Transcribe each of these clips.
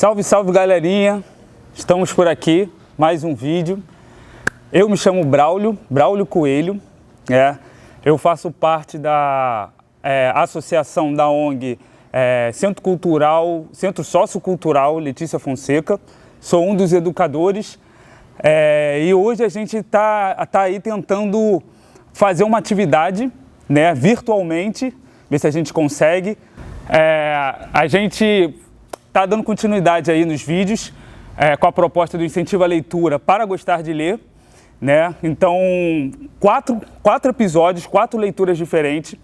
Salve, salve, galerinha! Estamos por aqui, mais um vídeo. Eu me chamo Braulio Coelho, eu faço parte da associação da ONG Centro Sociocultural Letícia Fonseca. Sou um dos educadores e hoje a gente tá aí tentando fazer uma atividade, virtualmente, ver se a gente consegue. A gente está dando continuidade aí nos vídeos com a proposta do incentivo à leitura para gostar de ler, Então, quatro episódios, 4 leituras diferentes,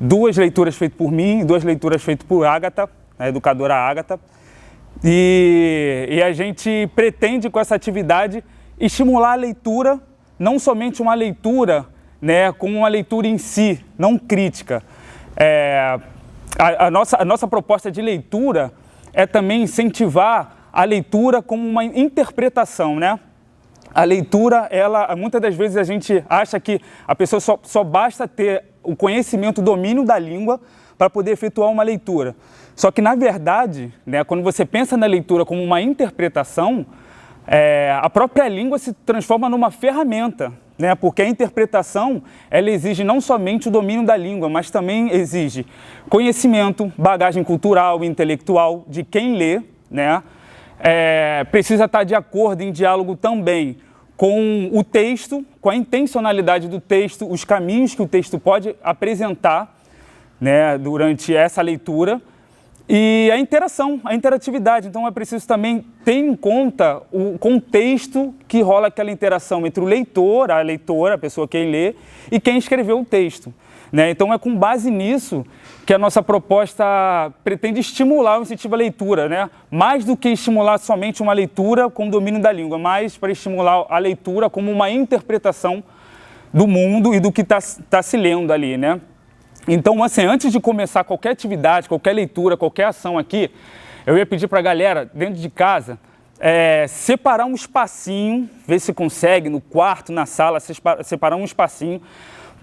2 leituras feitas por mim e 2 leituras feitas por Agatha, a educadora Agatha. E a gente pretende com essa atividade estimular a leitura, não somente uma leitura, como uma leitura em si, não crítica. A nossa proposta de leitura é também incentivar a leitura como uma interpretação, A leitura, muitas das vezes a gente acha que a pessoa só basta ter o conhecimento, o domínio da língua para poder efetuar uma leitura. Só que, na verdade, quando você pensa na leitura como uma interpretação, a própria língua se transforma numa ferramenta, Porque a interpretação, ela exige não somente o domínio da língua, mas também exige conhecimento, bagagem cultural e intelectual de quem lê, Precisa estar de acordo em diálogo também com o texto, com a intencionalidade do texto, os caminhos que o texto pode apresentar, durante essa leitura, e a interação, a interatividade. Então é preciso também ter em conta o contexto que rola aquela interação entre o leitor, a leitora, a pessoa que lê, e quem escreveu o texto. Então é com base nisso que a nossa proposta pretende estimular o incentivo à leitura, mais do que estimular somente uma leitura com domínio da língua, mas para estimular a leitura como uma interpretação do mundo e do que está se lendo ali, Então, assim, antes de começar qualquer atividade, qualquer leitura, qualquer ação aqui, eu ia pedir para a galera, dentro de casa, separar um espacinho, ver se consegue, no quarto, na sala, separar um espacinho,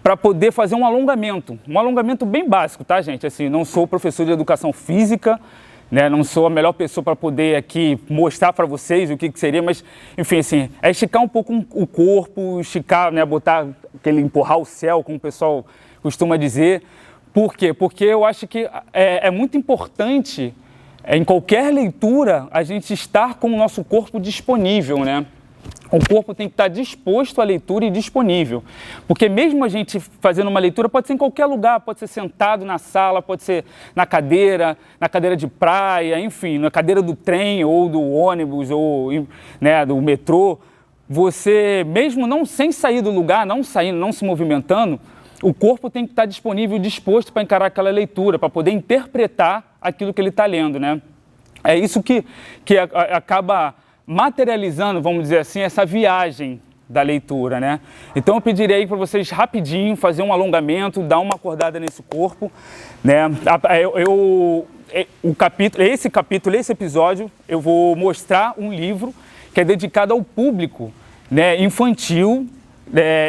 para poder fazer um alongamento bem básico, tá, gente? Assim, não sou professor de educação física, não sou a melhor pessoa para poder aqui mostrar para vocês o que seria, mas, enfim, assim, é esticar um pouco o corpo, esticar, botar empurrar o céu, como o pessoal costuma dizer. Por quê? Porque eu acho que é muito importante, em qualquer leitura, a gente estar com o nosso corpo disponível, O corpo tem que estar disposto à leitura e disponível. Porque mesmo a gente fazendo uma leitura, pode ser em qualquer lugar, pode ser sentado na sala, pode ser na cadeira de praia, enfim, na cadeira do trem ou do ônibus ou do metrô. Você, mesmo sem sair do lugar, não se movimentando, o corpo tem que estar disponível e disposto para encarar aquela leitura, para poder interpretar aquilo que ele está lendo, É isso que acaba materializando, vamos dizer assim, essa viagem da leitura, Então eu pediria aí para vocês rapidinho fazer um alongamento, dar uma acordada nesse corpo, Esse episódio, eu vou mostrar um livro que é dedicado ao público, infantil,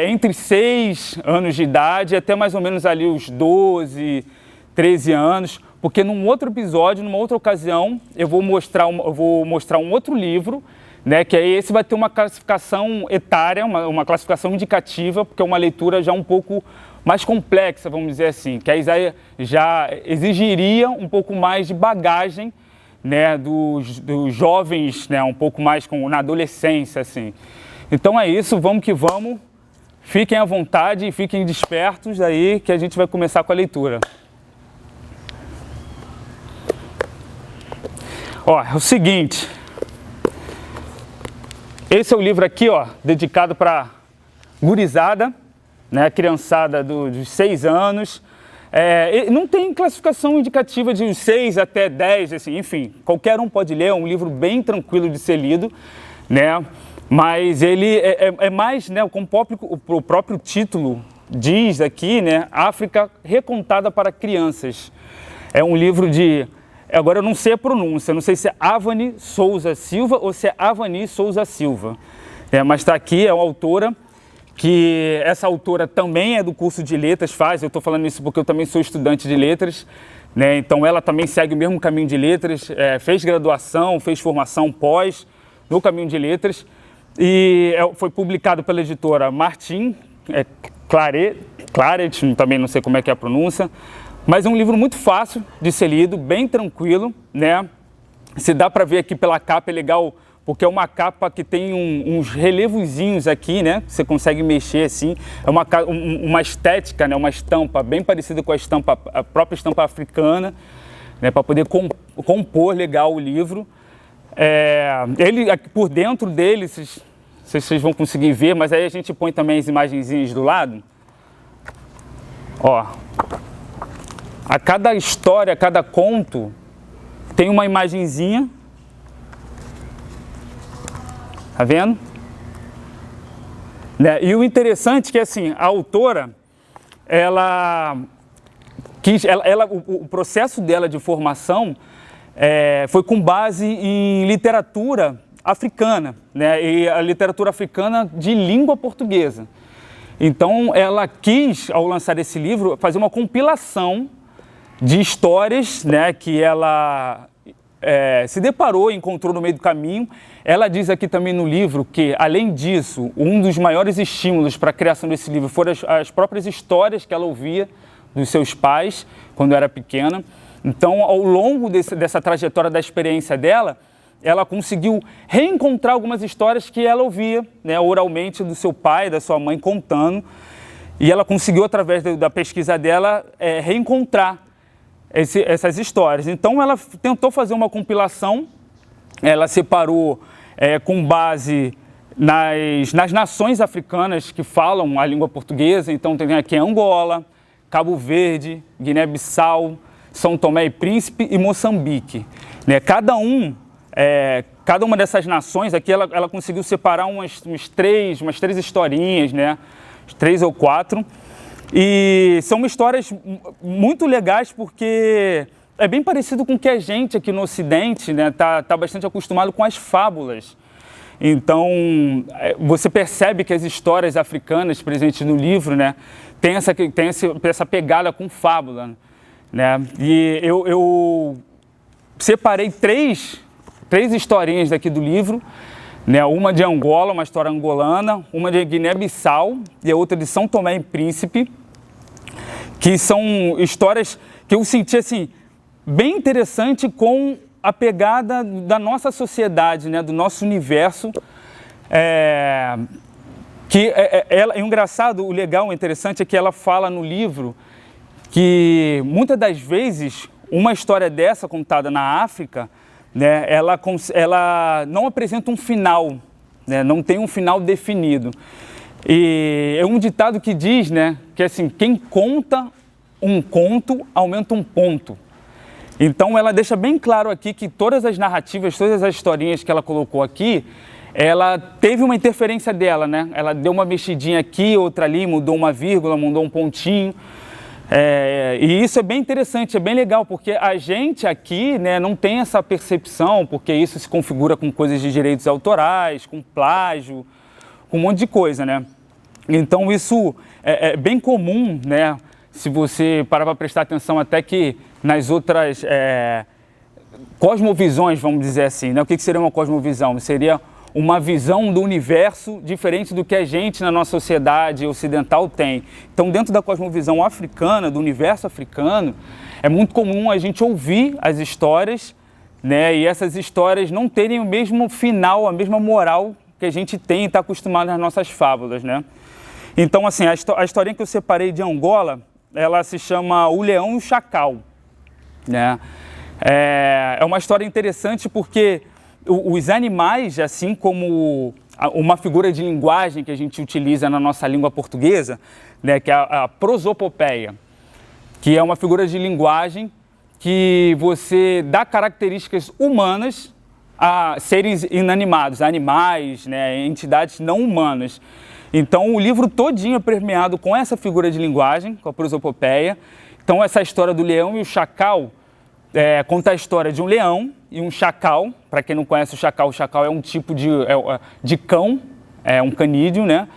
entre 6 anos de idade até mais ou menos ali os 12, 13 anos, porque num outro episódio, numa outra ocasião, eu vou mostrar um outro livro, que aí esse vai ter uma classificação etária, uma classificação indicativa, porque é uma leitura já um pouco mais complexa, vamos dizer assim, que aí já exigiria um pouco mais de bagagem, dos jovens, um pouco mais na adolescência, assim. Então é isso, vamos que vamos. Fiquem à vontade e fiquem despertos aí que a gente vai começar com a leitura. É o seguinte. Esse é o livro aqui, dedicado para gurizada, criançada dos 6 anos. Não tem classificação indicativa de 6 até 10, assim, enfim, qualquer um pode ler, é um livro bem tranquilo de ser lido, Mas ele é mais, como o próprio título diz aqui, África recontada para crianças. É um livro de... Agora eu não sei a pronúncia, não sei se é Avani Souza Silva ou se é Avani Souza Silva. Mas está aqui, é uma autora que essa autora também é do curso de letras, eu estou falando isso porque eu também sou estudante de letras, né? Então ela também segue o mesmo caminho de letras, fez graduação, fez formação pós no caminho de letras, e foi publicado pela editora Martin Claret, também não sei como é que é a pronúncia, mas é um livro muito fácil de ser lido, bem tranquilo, né? Se dá para ver aqui pela capa, é legal, porque é uma capa que tem uns relevozinhos aqui, né? Você consegue mexer assim. É uma estética, né? Uma estampa bem parecida com a própria estampa africana, né? Para poder compor legal o livro. Ele, por dentro dele, vocês vão conseguir ver, mas aí a gente põe também as imagenzinhas do lado. Ó, a cada história, a cada conto, tem uma imagenzinha. Tá vendo? Né? E o interessante é que, assim, a autora, o processo dela de formação foi com base em literatura africana, né? E a literatura africana de língua portuguesa. Então, ela quis, ao lançar esse livro, fazer uma compilação de histórias, né, que ela se deparou e encontrou no meio do caminho. Ela diz aqui também no livro que, além disso, um dos maiores estímulos para a criação desse livro foram as próprias histórias que ela ouvia dos seus pais quando era pequena. Então, ao longo dessa trajetória da experiência dela, ela conseguiu reencontrar algumas histórias que ela ouvia, né, oralmente do seu pai, da sua mãe contando, e ela conseguiu, através da pesquisa dela, reencontrar essas histórias. Então, ela tentou fazer uma compilação, ela separou com base nas nações africanas que falam a língua portuguesa. Então, tem aqui Angola, Cabo Verde, Guiné-Bissau, São Tomé e Príncipe e Moçambique. Né? Cada uma dessas nações aqui, ela conseguiu separar umas três historinhas, né? 3 ou 4. E são histórias muito legais porque é bem parecido com o que a gente aqui no Ocidente, né, tá bastante acostumado com as fábulas. Então, você percebe que as histórias africanas presentes no livro, né, tem essa pegada com fábula, né? E eu separei três historinhas daqui do livro, né, uma de Angola, uma história angolana, uma de Guiné-Bissau e a outra de São Tomé e Príncipe, que são histórias que eu senti assim bem interessante com a pegada da nossa sociedade, né, do nosso universo. É engraçado, o legal, o interessante é que ela fala no livro que muitas das vezes uma história dessa contada na África, né, ela não apresenta um final, né, não tem um final definido. E é um ditado que diz, né, que assim, quem conta um conto aumenta um ponto. Então ela deixa bem claro aqui que todas as narrativas, todas as historinhas que ela colocou aqui, ela teve uma interferência dela, né? Ela deu uma mexidinha aqui, outra ali, mudou uma vírgula, mudou um pontinho. E isso é bem interessante, é bem legal, porque a gente aqui, né, não tem essa percepção, porque isso se configura com coisas de direitos autorais, com plágio, com um monte de coisa, né? Então isso é bem comum, né? Se você parar para prestar atenção até que nas outras cosmovisões, vamos dizer assim, né? O que seria uma cosmovisão? Seria uma visão do universo diferente do que a gente na nossa sociedade ocidental tem. Então, dentro da cosmovisão africana, do universo africano, é muito comum a gente ouvir as histórias, né? E essas histórias não terem o mesmo final, a mesma moral que a gente tem e está acostumado nas nossas fábulas, né? Então, assim, a historinha que eu separei de Angola, ela se chama O Leão e o Chacal, né? É uma história interessante porque os animais, assim como uma figura de linguagem que a gente utiliza na nossa língua portuguesa, né, que é a prosopopeia, que é uma figura de linguagem que você dá características humanas a seres inanimados, animais, né, entidades não humanas. Então, o livro todinho é permeado com essa figura de linguagem, com a prosopopeia. Então, essa história do leão e o chacal conta a história de um leão e um chacal. Para quem não conhece o chacal é um tipo de cão, é um canídeo, né?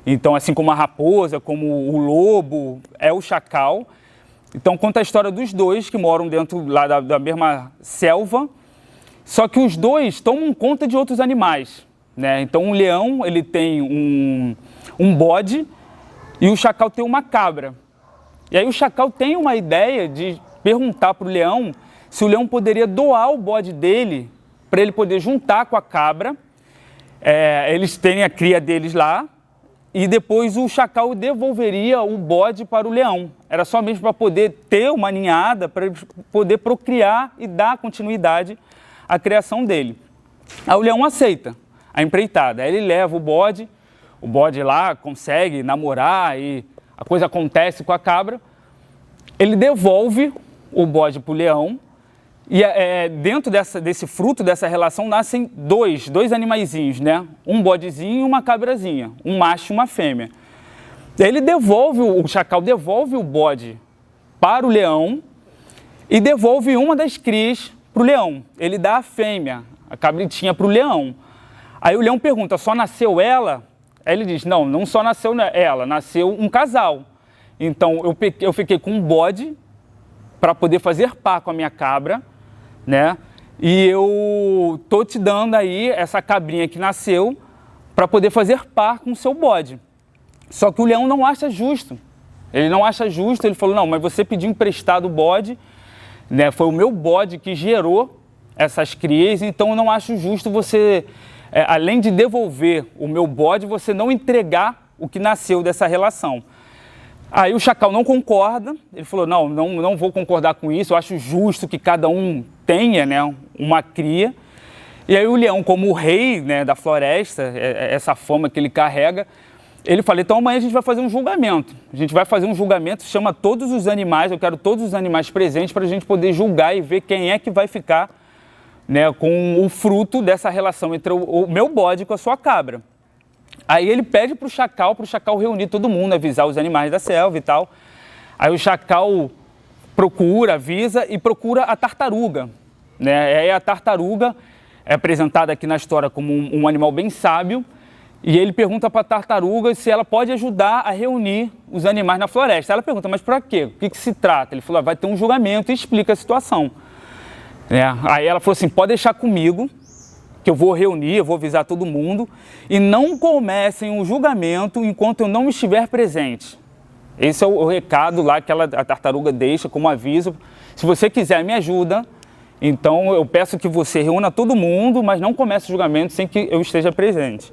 Então, assim como a raposa, como o lobo, é o chacal. Então, conta a história dos dois que moram dentro lá da mesma selva, só que os dois tomam conta de outros animais, né? Então, o leão, ele tem um bode e o chacal tem uma cabra. E aí o chacal tem uma ideia de perguntar para o leão se o leão poderia doar o bode dele para ele poder juntar com a cabra. Eles têm a cria deles lá e depois o chacal devolveria o bode para o leão. Era só mesmo para poder ter uma ninhada, para poder procriar e dar continuidade à criação dele. Aí o leão aceita a empreitada. Aí ele leva o bode lá consegue namorar e a coisa acontece com a cabra. Ele devolve o bode para o leão e dentro desse fruto, dessa relação, nascem dois animaizinhos, né? Um bodezinho e uma cabrazinha, um macho e uma fêmea. Ele o chacal devolve o bode para o leão e devolve uma das crias para o leão. Ele dá a fêmea, a cabritinha, para o leão. Aí o leão pergunta, só nasceu ela? Aí ele diz, não só nasceu ela, nasceu um casal. Então eu fiquei com um bode para poder fazer par com a minha cabra, né? E eu tô te dando aí essa cabrinha que nasceu para poder fazer par com o seu bode. Só que o leão não acha justo. Ele não acha justo, ele falou, não, mas você pediu emprestado o bode, né? Foi o meu bode que gerou essas crias, então eu não acho justo você, além de devolver o meu bode, você não entregar o que nasceu dessa relação. Aí o chacal não concorda, ele falou, não vou concordar com isso, eu acho justo que cada um tenha, né, uma cria. E aí o leão, como o rei, né, da floresta, essa fama que ele carrega, ele falou, então amanhã a gente vai fazer um julgamento. A gente vai fazer um julgamento, chama todos os animais, eu quero todos os animais presentes para a gente poder julgar e ver quem é que vai ficar, né, com o fruto dessa relação entre o meu bode com a sua cabra. Aí ele pede para o chacal reunir todo mundo, avisar os animais da selva e tal. Aí o chacal avisa e procura a tartaruga, né? Aí a tartaruga é apresentada aqui na história como um animal bem sábio, e ele pergunta para a tartaruga se ela pode ajudar a reunir os animais na floresta. Ela pergunta, mas para quê? O que se trata? Ele falou, vai ter um julgamento e explica a situação. Aí ela falou assim, pode deixar comigo, que eu vou reunir, eu vou avisar todo mundo, e não comecem o julgamento enquanto eu não estiver presente. Esse é o recado lá que a tartaruga deixa como aviso. Se você quiser me ajuda, então eu peço que você reúna todo mundo, mas não comece o julgamento sem que eu esteja presente.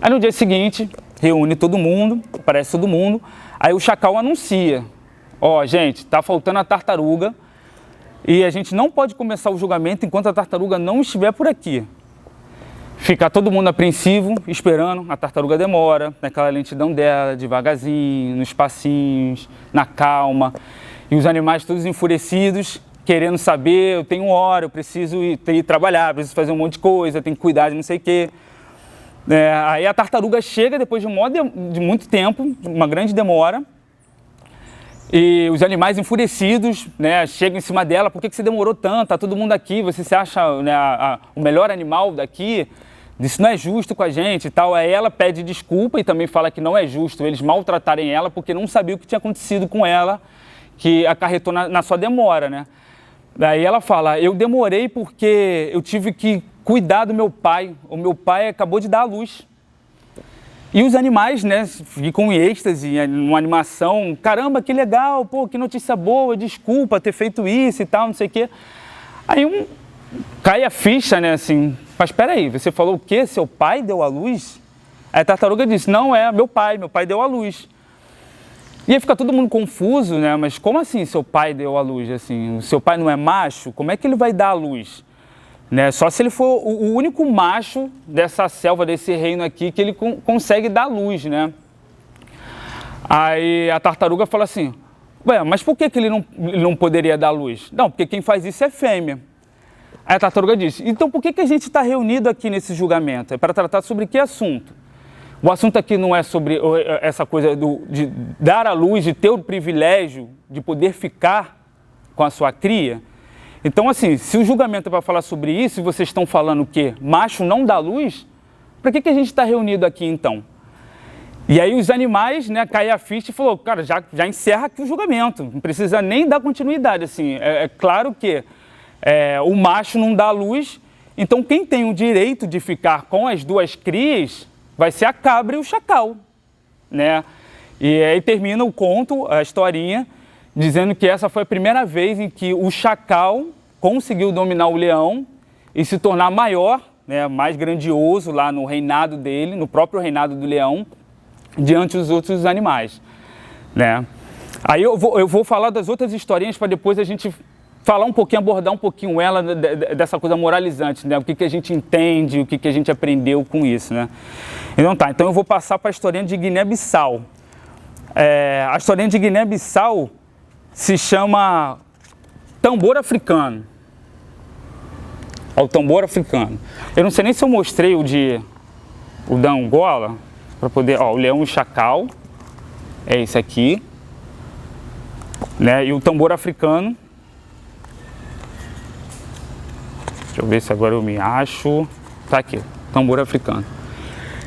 Aí no dia seguinte, reúne todo mundo, aparece todo mundo, aí o chacal anuncia, gente, tá faltando a tartaruga e a gente não pode começar o julgamento enquanto a tartaruga não estiver por aqui. Fica todo mundo apreensivo, esperando, a tartaruga demora, naquela lentidão dela, devagarzinho, nos passinhos, na calma. E os animais todos enfurecidos, querendo saber, eu tenho hora, eu preciso ir trabalhar, preciso fazer um monte de coisa, tenho que cuidar de não sei o quê. Aí a tartaruga chega depois de muito tempo, uma grande demora, e os animais enfurecidos, né, chegam em cima dela, por que você demorou tanto? Tá todo mundo aqui, você se acha, né, o melhor animal daqui? Isso não é justo com a gente e tal. Aí ela pede desculpa e também fala que não é justo eles maltratarem ela porque não sabia o que tinha acontecido com ela, que acarretou na sua demora, né? Daí ela fala, eu demorei porque eu tive que cuidar do meu pai. O meu pai acabou de dar à luz. E os animais, né, ficam em êxtase, numa animação. Caramba, que legal, pô, que notícia boa, desculpa ter feito isso e tal, não sei o quê. Aí cai a ficha, né, assim, mas espera aí, você falou o quê? Seu pai deu à luz? Aí a tartaruga disse, não, meu pai deu à luz. E aí fica todo mundo confuso, né, mas como assim seu pai deu à luz? Assim, o seu pai não é macho? Como é que ele vai dar à luz? Né? Só se ele for o único macho dessa selva, desse reino aqui, que ele consegue dar luz, né? Aí a tartaruga fala assim, mas por que ele não poderia dar luz? Não, porque quem faz isso é fêmea. Aí a tartaruga disse, então por que a gente está reunido aqui nesse julgamento? É para tratar sobre que assunto? O assunto aqui não é sobre essa coisa de dar à luz, de ter o privilégio de poder ficar com a sua cria? Então, assim, se o julgamento é para falar sobre isso, e vocês estão falando o quê? Macho não dá luz? Para que a gente está reunido aqui, então? E aí os animais, né, caem a ficha e falou, cara, já encerra aqui o julgamento, não precisa nem dar continuidade, assim. É claro que o macho não dá luz, então quem tem o direito de ficar com as duas crias vai ser a cabra e o chacal, né? E aí termina o conto, a historinha, dizendo que essa foi a primeira vez em que o chacal conseguiu dominar o leão e se tornar maior, né, mais grandioso lá no reinado dele, no próprio reinado do leão, diante dos outros animais, né? Aí eu vou falar das outras historinhas para depois a gente falar um pouquinho, abordar um pouquinho ela dessa coisa moralizante, né? O que a gente entende, o que a gente aprendeu com isso, né? Então tá, então eu vou passar para a historinha de Guiné-Bissau. A historinha de Guiné-Bissau se chama Tambor Africano. O tambor africano. Eu não sei nem se eu mostrei o da Angola, para poder, o leão e o chacal, é esse aqui, né? E o tambor africano, deixa eu ver se agora eu me acho, tá aqui, tambor africano.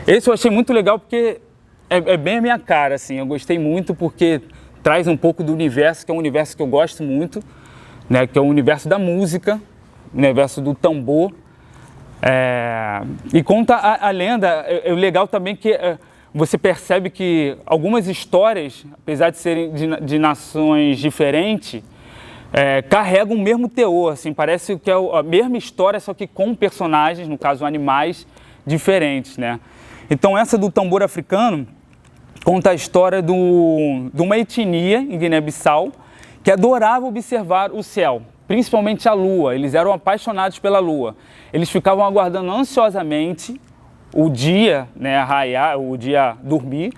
Esse eu achei muito legal porque é bem a minha cara, assim, eu gostei muito porque traz um pouco do universo, que é um universo que eu gosto muito, né? Que é o universo da música, o universo do tambor. E conta a lenda, é legal também que você percebe que algumas histórias, apesar de serem de nações diferentes, carregam o mesmo teor, assim, parece que é a mesma história, só que com personagens, no caso animais, diferentes, né? Então essa do tambor africano conta a história de uma etnia em Guiné-Bissau que adorava observar o céu, principalmente a lua. Eles eram apaixonados pela lua. Eles ficavam aguardando ansiosamente o dia, né, raiar, o dia dormir,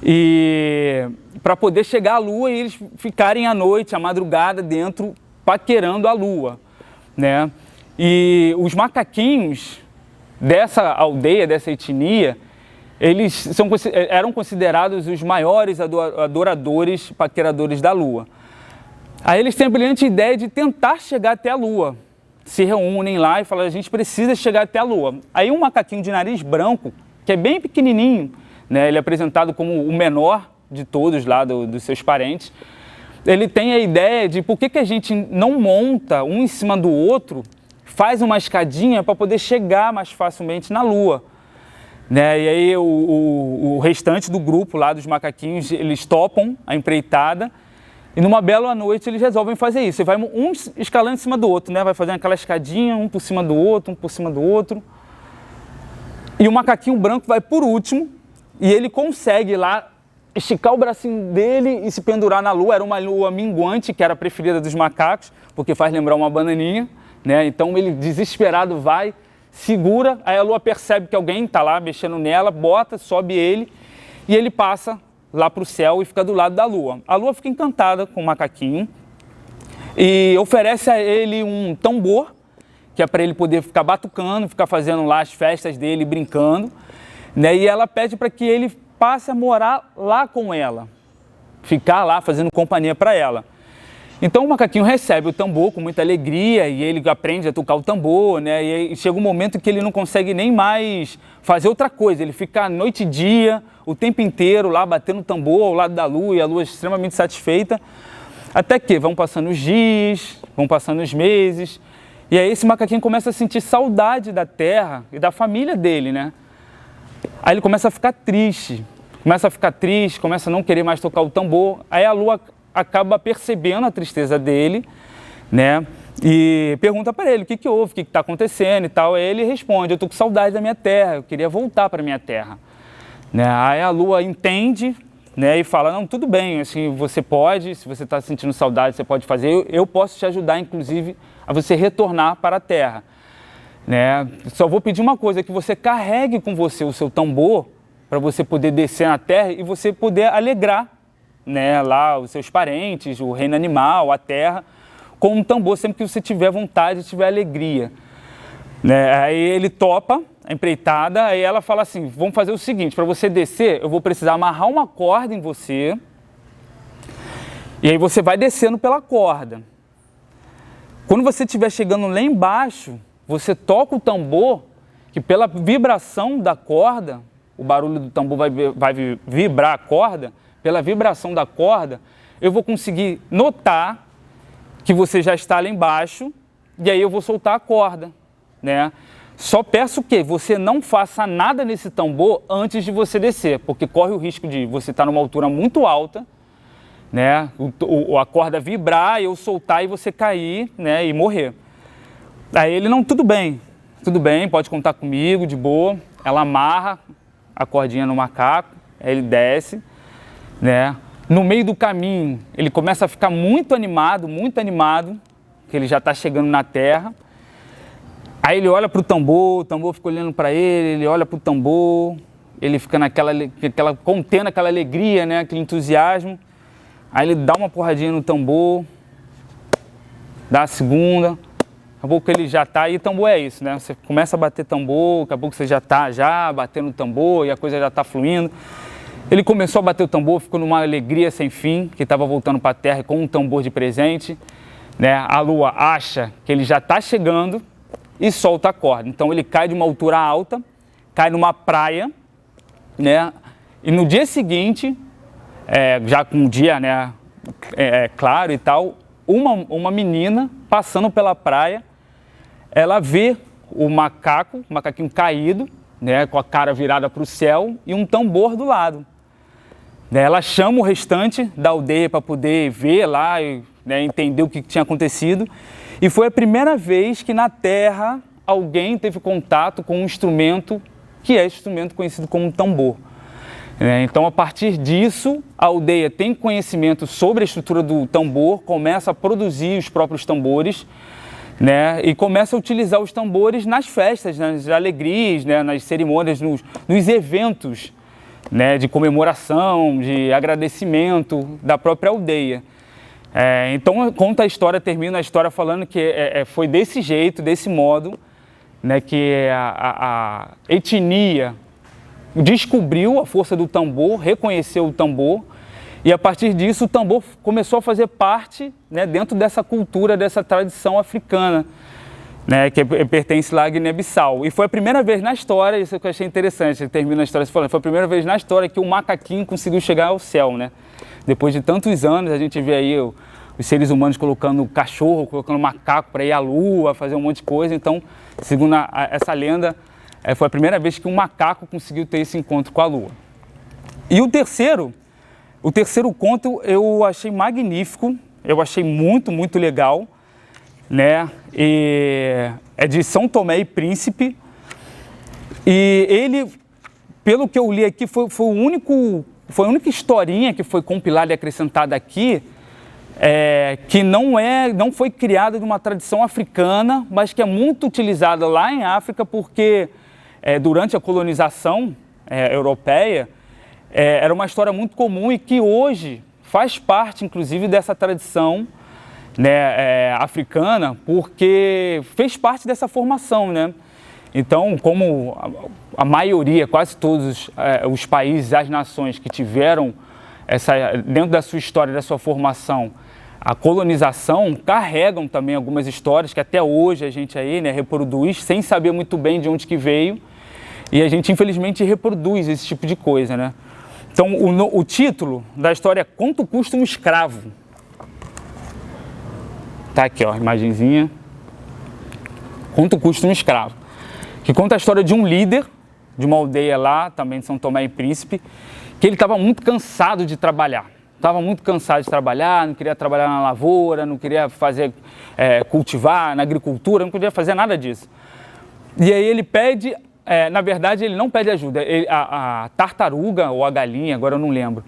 e para poder chegar à lua e eles ficarem à noite, à madrugada, dentro, paquerando a lua, né? E os macaquinhos dessa aldeia, dessa etnia, eles eram considerados os maiores adoradores, paqueradores da lua. Aí eles têm a brilhante ideia de tentar chegar até a lua. Se reúnem lá e falam, a gente precisa chegar até a lua. Aí um macaquinho de nariz branco, que é bem pequenininho, né, ele é apresentado como o menor de todos lá dos seus parentes, ele tem a ideia de por que a gente não monta um em cima do outro, faz uma escadinha para poder chegar mais facilmente na lua. Né? E aí o restante do grupo lá dos macaquinhos, eles topam a empreitada e numa bela noite eles resolvem fazer isso. E vai um escalando em cima do outro, né? Vai fazendo aquela escadinha, um por cima do outro, um por cima do outro. E o macaquinho branco vai por último e ele consegue lá esticar o bracinho dele e se pendurar na lua. Era uma lua minguante, que era a preferida dos macacos, porque faz lembrar uma bananinha, né? Então ele desesperado vai, segura, aí a lua percebe que alguém está lá mexendo nela, bota, sobe ele e ele passa lá para o céu e fica do lado da lua. A lua fica encantada com o macaquinho e oferece a ele um tambor, que é para ele poder ficar batucando, ficar fazendo lá as festas dele, brincando, né? E ela pede para que ele passe a morar lá com ela, ficar lá fazendo companhia para ela. Então o macaquinho recebe o tambor com muita alegria e ele aprende a tocar o tambor, né? E aí chega um momento que ele não consegue nem mais fazer outra coisa, ele fica noite e dia, o tempo inteiro lá batendo o tambor ao lado da lua e a lua é extremamente satisfeita, até que vão passando os dias, vão passando os meses, e aí esse macaquinho começa a sentir saudade da terra e da família dele, né? Aí ele começa a ficar triste, começa a não querer mais tocar o tambor, aí a lua acaba percebendo a tristeza dele, né? E pergunta para ele o que houve, o que está acontecendo e tal. Aí ele responde, eu estou com saudade da minha terra, eu queria voltar para a minha terra. Né? Aí a lua entende, né, e fala, não, tudo bem, assim, você pode, se você está sentindo saudade, você pode fazer, eu posso te ajudar, inclusive, a você retornar para a terra. Né? Só vou pedir uma coisa, que você carregue com você o seu tambor, para você poder descer na terra e você poder alegrar, né, lá os seus parentes, o reino animal, a terra, com um tambor sempre que você tiver vontade, tiver alegria. Né? Aí ele topa a empreitada, aí ela fala assim, vamos fazer o seguinte, para você descer, eu vou precisar amarrar uma corda em você, e aí você vai descendo pela corda. Quando você estiver chegando lá embaixo, você toca o tambor, que pela vibração da corda, o barulho do tambor vai vibrar a corda, pela vibração da corda, eu vou conseguir notar que você já está lá embaixo e aí eu vou soltar a corda, né? Só peço que você não faça nada nesse tambor antes de você descer, porque corre o risco de você estar numa altura muito alta, né? A corda vibrar, eu soltar e você cair, né? E morrer. Aí ele, não, tudo bem, pode contar comigo, de boa. Ela amarra a cordinha no macaco, aí ele desce, né? No meio do caminho, ele começa a ficar muito animado, que ele já está chegando na terra. Aí ele olha para o tambor fica olhando para ele olha para o tambor, ele fica contendo aquela alegria, né? Aquele entusiasmo. Aí ele dá uma porradinha no tambor, dá a segunda, daqui a pouco ele já está, e tambor é isso, né? Você começa a bater tambor, daqui a pouco você já está batendo o tambor e a coisa já está fluindo. Ele começou a bater o tambor, ficou numa alegria sem fim, que estava voltando para a terra com um tambor de presente, né? A lua acha que ele já está chegando e solta a corda. Então ele cai de uma altura alta, cai numa praia, né? E no dia seguinte, já com o dia, né, claro e tal, uma menina passando pela praia, ela vê o macaquinho caído, né, com a cara virada para o céu e um tambor do lado. Ela chama o restante da aldeia para poder ver lá e, né, entender o que tinha acontecido. E foi a primeira vez que na Terra alguém teve contato com um instrumento que é esse instrumento conhecido como tambor. Então, a partir disso, a aldeia tem conhecimento sobre a estrutura do tambor, começa a produzir os próprios tambores, né, e começa a utilizar os tambores nas festas, nas alegrias, né, nas cerimônias, nos eventos, né, de comemoração, de agradecimento da própria aldeia. Então, termina a história falando que foi desse jeito, desse modo, né, que a etnia descobriu a força do tambor, reconheceu o tambor, e a partir disso o tambor começou a fazer parte, né, dentro dessa cultura, dessa tradição africana, né, que pertence lá à Guiné-Bissau. E foi a primeira vez na história, isso que eu achei interessante, ele termina a história falando, foi a primeira vez na história que o macaquinho conseguiu chegar ao céu, né? Depois de tantos anos, a gente vê aí os seres humanos colocando cachorro, colocando macaco para ir à lua, fazer um monte de coisa. Então, segundo essa lenda, foi a primeira vez que um macaco conseguiu ter esse encontro com a lua. E o terceiro conto eu achei magnífico, eu achei muito, muito legal, né? E é de São Tomé e Príncipe. E ele, pelo que eu li aqui, foi a única historinha que foi compilada e acrescentada aqui, que não foi criada de uma tradição africana, mas que é muito utilizada lá em África, porque durante a colonização europeia, era uma história muito comum e que hoje faz parte, inclusive, dessa tradição, né, africana, porque fez parte dessa formação, né? Então, como a maioria, quase todos os países, as nações que tiveram dentro da sua história, da sua formação, a colonização, carregam também algumas histórias que até hoje a gente aí, né, reproduz sem saber muito bem de onde que veio, e a gente infelizmente reproduz esse tipo de coisa, né? Então o título da história é Quanto Custa um Escravo? Tá aqui, ó, a imagenzinha. Quanto Custa um Escravo? Que conta a história de um líder de uma aldeia lá, também de São Tomé e Príncipe, que ele estava muito cansado de trabalhar. Não queria trabalhar na lavoura, não queria cultivar na agricultura, não queria fazer nada disso. E aí ele pede, na verdade ele não pede ajuda, a tartaruga ou a galinha, agora eu não lembro,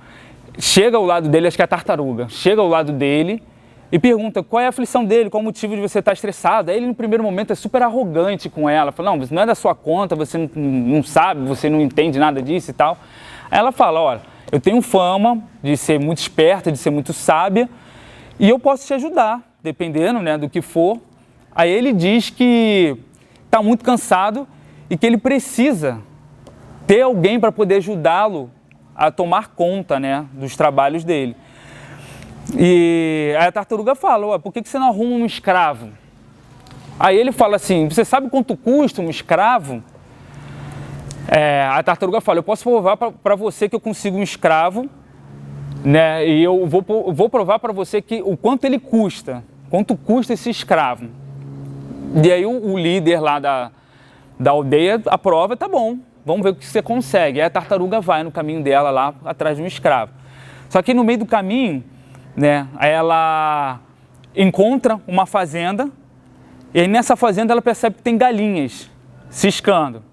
chega ao lado dele, acho que é a tartaruga, chega ao lado dele e pergunta qual é a aflição dele, qual o motivo de você estar estressado. Aí ele no primeiro momento é super arrogante com ela, fala, não, não é da sua conta, você não sabe, você não entende nada disso e tal. Aí ela fala, olha, eu tenho fama de ser muito esperta, de ser muito sábia, e eu posso te ajudar, dependendo, né, do que for. Aí ele diz que está muito cansado e que ele precisa ter alguém para poder ajudá-lo a tomar conta, né, dos trabalhos dele. E aí a tartaruga fala, por que você não arruma um escravo? Aí ele fala assim, você sabe quanto custa um escravo? A tartaruga fala, eu posso provar para você que eu consigo um escravo, né? E eu vou provar para você que o quanto ele custa, quanto custa esse escravo. E aí o líder lá da aldeia aprova, tá bom, vamos ver o que você consegue. Aí a tartaruga vai no caminho dela lá atrás de um escravo. Só que no meio do caminho, né, ela encontra uma fazenda e aí nessa fazenda ela percebe que tem galinhas ciscando.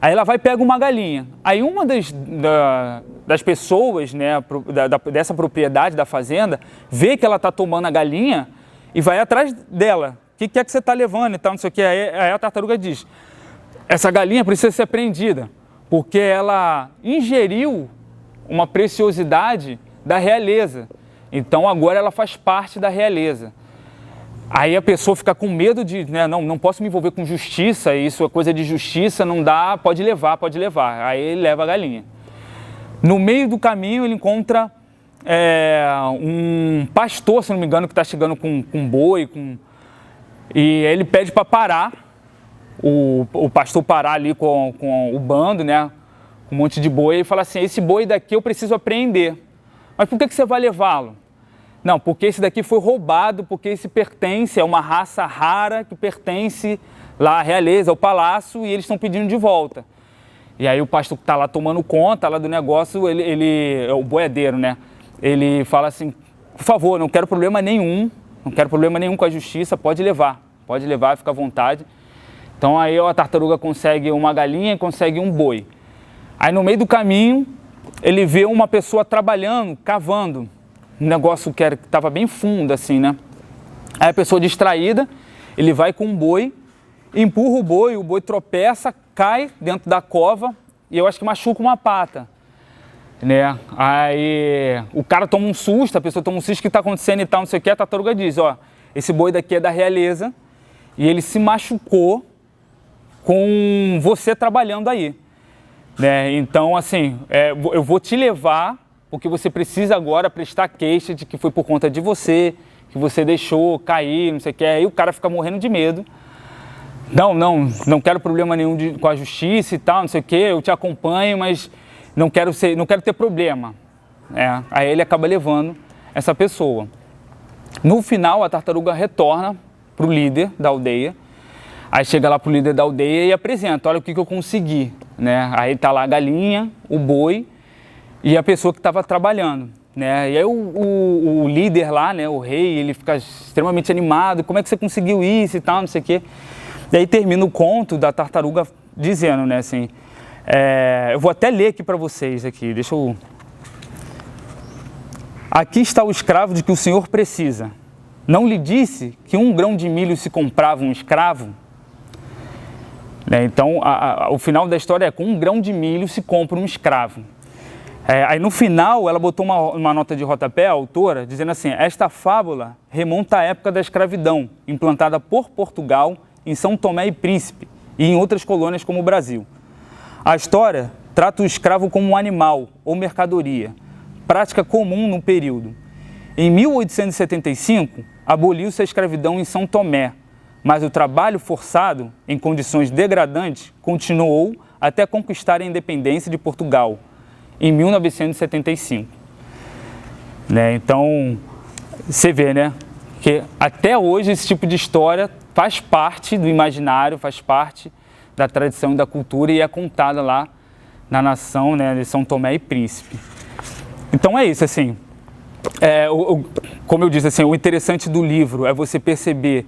Aí ela vai e pega uma galinha. Aí uma das pessoas, né, dessa propriedade da fazenda vê que ela está tomando a galinha e vai atrás dela. O que é que você está levando e tal, não sei o que. Aí a tartaruga diz, essa galinha precisa ser prendida, porque ela ingeriu uma preciosidade da realeza. Então agora ela faz parte da realeza. Aí a pessoa fica com medo de, né, não posso me envolver com justiça, isso é coisa de justiça, não dá, pode levar. Aí ele leva a galinha. No meio do caminho ele encontra um pastor, se não me engano, que está chegando com um boi, e ele pede para parar, o pastor parar ali com o bando, né, com um monte de boi, e fala assim, esse boi daqui eu preciso apreender. Mas por que você vai levá-lo? Não, porque esse daqui foi roubado, porque esse pertence a uma raça rara que pertence lá à realeza, ao palácio, e eles estão pedindo de volta. E aí o pastor que está lá tomando conta lá do negócio, ele o boiadeiro, né? Ele fala assim, por favor, não quero problema nenhum com a justiça, pode levar, fica à vontade. Então aí a tartaruga consegue uma galinha e consegue um boi. Aí no meio do caminho, ele vê uma pessoa trabalhando, cavando, um negócio que estava bem fundo assim, né? Aí a pessoa distraída, ele vai com um boi, empurra o boi tropeça, cai dentro da cova e eu acho que machuca uma pata, né? Aí o cara toma um susto, a pessoa toma um susto, o que está acontecendo e tal, não sei o que, a tartaruga diz, ó, esse boi daqui é da realeza e ele se machucou com você trabalhando aí, né? Então, assim, eu vou te levar porque você precisa agora prestar queixa de que foi por conta de você, que você deixou cair, não sei o que. Aí o cara fica morrendo de medo. Não quero problema nenhum com a justiça e tal, não sei o que, eu te acompanho, mas não quero ter problema. Aí ele acaba levando essa pessoa. No final, a tartaruga retorna para o líder da aldeia. Aí chega lá para o líder da aldeia e apresenta, olha o que eu consegui, né? Aí tá lá a galinha, o boi e a pessoa que estava trabalhando, né? E aí o líder lá, né, o rei, ele fica extremamente animado, como é que você conseguiu isso e tal, não sei o quê. E aí termina o conto da tartaruga dizendo, né, assim, eu vou até ler aqui para vocês, aqui, deixa eu... Aqui está o escravo de que o senhor precisa. Não lhe disse que 1 grão de milho se comprava um escravo? Né? Então, o final da história é com 1 grão de milho se compra um escravo. Aí no final ela botou uma nota de rodapé, a autora, dizendo assim, esta fábula remonta à época da escravidão, implantada por Portugal em São Tomé e Príncipe e em outras colônias como o Brasil. A história trata o escravo como um animal ou mercadoria, prática comum no período. Em 1875, aboliu-se a escravidão em São Tomé, mas o trabalho forçado, em condições degradantes, continuou até conquistar a independência de Portugal, em 1975. Né? Então, você vê, né, que até hoje esse tipo de história faz parte do imaginário, faz parte da tradição e da cultura e é contada lá na nação, né, de São Tomé e Príncipe. Então é isso, assim, como eu disse, assim, o interessante do livro é você perceber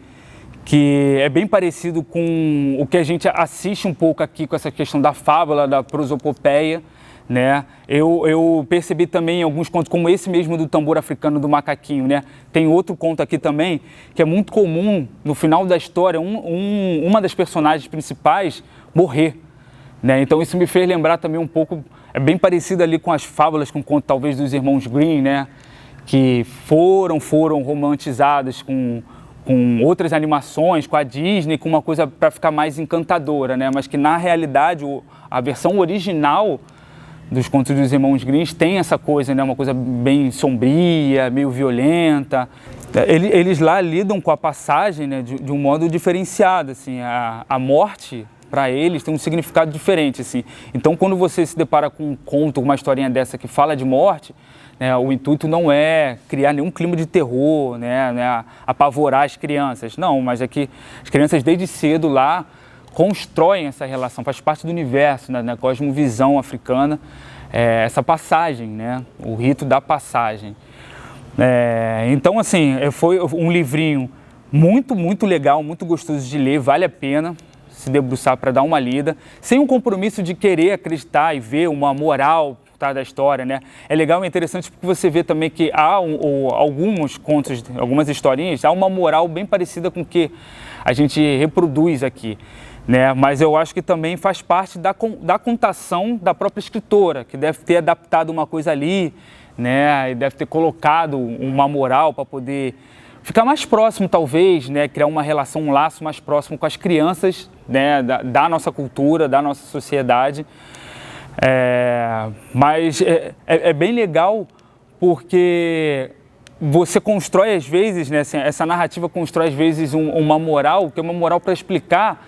que é bem parecido com o que a gente assiste um pouco aqui com essa questão da fábula, da prosopopeia, né? Eu percebi também alguns contos, como esse mesmo do tambor africano do macaquinho, né? Tem outro conto aqui também, que é muito comum, no final da história, uma das personagens principais morrer, né? Então isso me fez lembrar também um pouco, é bem parecido ali com as fábulas, com o conto talvez dos irmãos Grimm, né? Que foram romantizadas com outras animações, com a Disney, com uma coisa para ficar mais encantadora, né? Mas que na realidade a versão original dos contos dos irmãos Grimm tem essa coisa, né? Uma coisa bem sombria, meio violenta. Eles lá lidam com a passagem, né? de um modo diferenciado, assim. A morte para eles tem um significado diferente, assim. Então, quando você se depara com um conto, uma historinha dessa que fala de morte, né, o intuito não é criar nenhum clima de terror, né, apavorar as crianças. Não, mas é que as crianças desde cedo lá constroem essa relação, faz parte do universo, né, na cosmovisão africana, essa passagem, né, o rito da passagem. Então, assim, foi um livrinho muito legal, muito gostoso de ler, vale a pena se debruçar para dar uma lida, sem um compromisso de querer acreditar e ver uma moral por trás da história, né? É legal e interessante porque você vê também que há alguns contos, algumas historinhas, há uma moral bem parecida com o que a gente reproduz aqui, né? Mas eu acho que também faz parte da contação da própria escritora, que deve ter adaptado uma coisa ali, né? E deve ter colocado uma moral para poder ficar mais próximo, talvez, né? Criar uma relação, um laço mais próximo com as crianças, né? Da nossa cultura, da nossa sociedade. Mas é bem legal porque você constrói às vezes, né? Assim, essa narrativa constrói às vezes uma moral, que é uma moral para explicar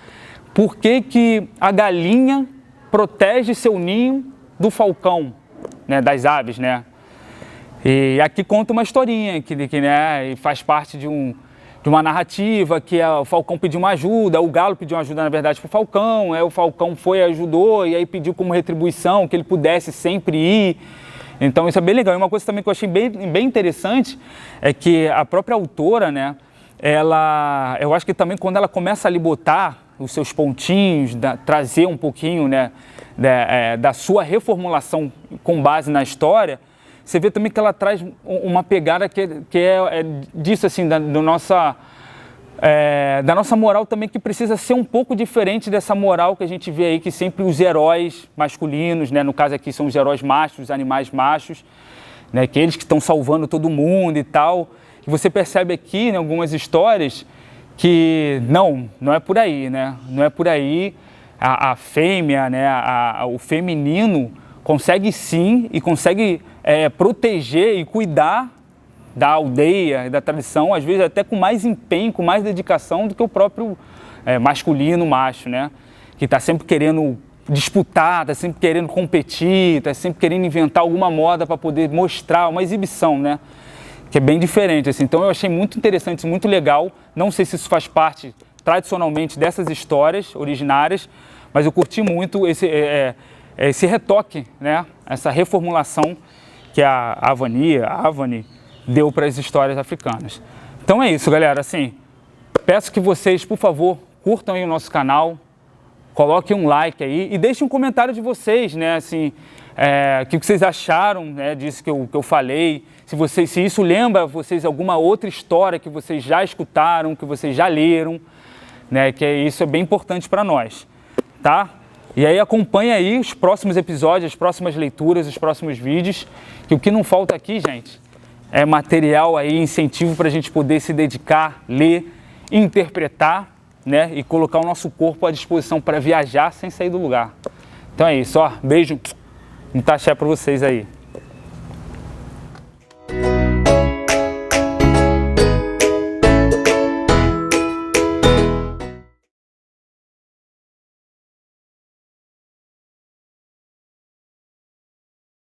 por que a galinha protege seu ninho do falcão, né? Das aves, né? E aqui conta uma historinha que né, faz parte de uma narrativa que o falcão pediu uma ajuda, o galo pediu uma ajuda, na verdade, para o falcão, o falcão foi e ajudou, e aí pediu como retribuição que ele pudesse sempre ir. Então isso é bem legal. E uma coisa também que eu achei bem interessante é que a própria autora, né, eu acho que também quando ela começa a ali botar os seus pontinhos, trazer um pouquinho, né, da sua reformulação com base na história, você vê também que ela traz uma pegada que é disso, assim, da nossa moral também, que precisa ser um pouco diferente dessa moral que a gente vê aí, que sempre os heróis masculinos, né, no caso aqui são os heróis machos, os animais machos, né, que eles que estão salvando todo mundo e tal. E você percebe aqui, em algumas histórias, que não é por aí, né? Não é por aí. A fêmea, né, o feminino consegue sim e consegue proteger e cuidar da aldeia e da tradição, às vezes até com mais empenho, com mais dedicação do que o próprio masculino, macho, né? Que está sempre querendo disputar, está sempre querendo competir, está sempre querendo inventar alguma moda para poder mostrar uma exibição, né? Que é bem diferente, assim. Então eu achei muito interessante, muito legal. Não sei se isso faz parte tradicionalmente dessas histórias originárias, mas eu curti muito esse retoque, né? Essa reformulação que a Avani deu para as histórias africanas. Então é isso, galera. Assim, peço que vocês, por favor, curtam aí o nosso canal, coloquem um like aí e deixem um comentário de vocês, né? Assim, o que vocês acharam, né, disso que eu falei. Se isso lembra vocês alguma outra história que vocês já escutaram, que vocês já leram, né? Que isso é bem importante para nós, tá? E aí acompanha aí os próximos episódios, as próximas leituras, os próximos vídeos, que o que não falta aqui, gente, é material aí, incentivo para a gente poder se dedicar, ler, interpretar, né, e colocar o nosso corpo à disposição para viajar sem sair do lugar. Então é isso, ó, beijo, muito axé para vocês aí.